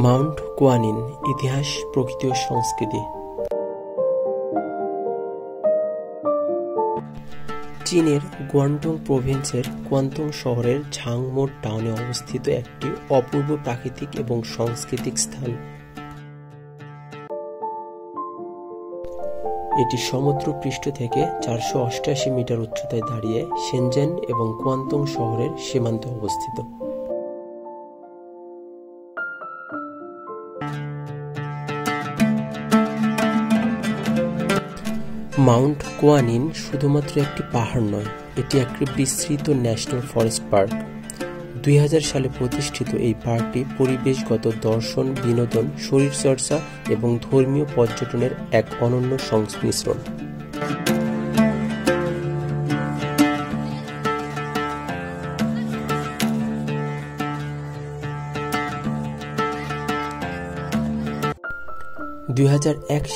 Mount কুয়ানিন ইতিহাস, প্রকৃতি ও সংস্কৃতি। চীনের গুয়াংডং প্রভিন্সের কুয়ান্তং শহরের ঝাংমো টাউনে অবস্থিত একটি অপূর্ব প্রাকৃতিক এবং সাংস্কৃতিক স্থান। এটি সমুদ্র পৃষ্ঠ থেকে 488 মিটার উচ্চতায় দাঁড়িয়ে শেনজেন এবং কুয়ান্তং শহরের সীমান্তে অবস্থিত। মাউন্ট কুয়ানিন শুধুমাত্র একটি পাহাড় নয়, এটি একটি বিস্তৃত ন্যাশনাল ফরেস্ট পার্ক। 2000 সালে প্রতিষ্ঠিত এই পার্কটি পরিবেশগত দর্শন, বিনোদন, শরীরচর্চা এবং ধর্মীয় পর্যটনের এক অনন্য সংমিশ্রণ।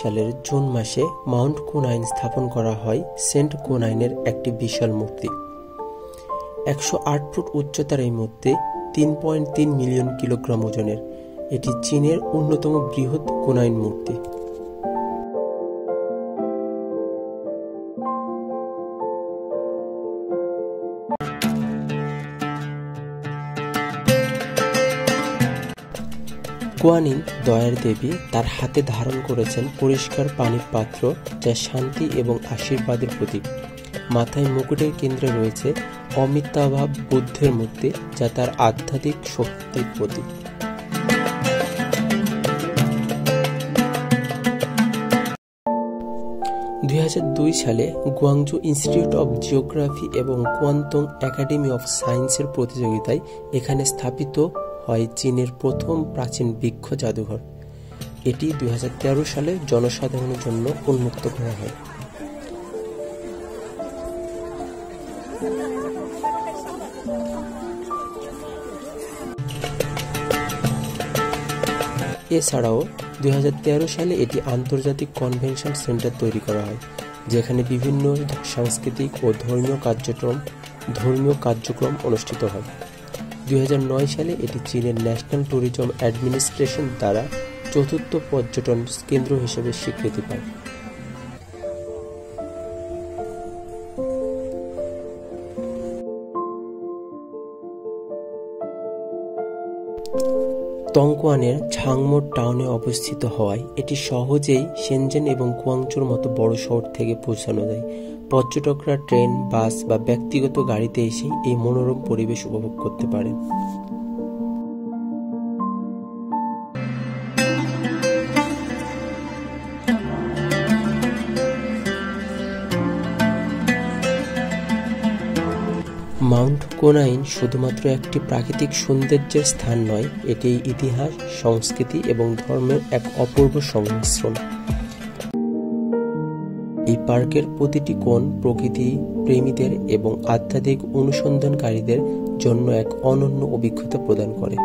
সালের জুন মাসে মাউন্ট কুয়ানিন স্থাপন করা হয় সেন্ট কুয়ানিনের একটি বিশাল মূর্তি। 108 ফুট উচ্চতার এই মূর্তি 3.3 মিলিয়ন কিলোগ্রাম ওজনের। এটি চীনের অন্যতম বৃহৎ কুয়ানিন মূর্তি। কুয়ানিন দয়ার দেবী তার হাতে ধারণ করেছেন পরিষ্কার পানির পাত্র, যা শান্তি এবং আশীর্বাদের প্রতীক। মাথায় মুকুটের কেন্দ্রে রয়েছে অমিতাভাব বুদ্ধের মূর্তি, যা তার আধ্যাত্মিক শক্তির প্রতীক। সালে গুয়াংজু ইনস্টিটিউট অব জিওগ্রাফি এবং কুয়ান্তং একাডেমি অফ সায়েন্সের প্রতিযোগিতায় এখানে স্থাপিত হয় চীনের প্রথম প্রাচীন বৃক্ষ জাদুঘর। এটি 2013 সালে জনসাধারণের জন্য উন্মুক্ত করা হয়। এছাড়াও 2013 সালে এটি আন্তর্জাতিক কনভেনশন সেন্টার তৈরি করা হয়, যেখানে বিভিন্ন সাংস্কৃতিক ও ধর্মীয় কার্যক্রম অনুষ্ঠিত হয়। 2009 সালে এটি চীনের ন্যাশনাল ট্যুরিজম অ্যাডমিনিস্ট্রেশন দ্বারা চতুর্থ পর্যটন কেন্দ্র হিসেবে স্বীকৃতি পায়। তংকুয়ানের ঝাংমো টাউনে অবস্থিত হওয়ায় এটি সহজেই শেনজেন এবং গুয়াংজুর মতো বড় শহর থেকে পৌঁছানো যায়। পর্যটকরা ট্রেন, বাস বা ব্যক্তিগত গাড়িতে এসে এই মনোরম পরিবেশ উপভোগ করতে পারেন। মাউন্ট কুয়ানিন শুধুমাত্র একটি প্রাকৃতিক সৌন্দর্যের স্থান নয়, এটি ইতিহাস, সংস্কৃতি এবং ধর্মের এক অপূর্ব সংমিশ্রণ। এই পার্কের প্রতিটি কোণ প্রকৃতি প্রেমীদের এবং আধ্যাত্মিক অনুসন্ধানকারীদের জন্য এক অনন্য অভিজ্ঞতা প্রদান করে।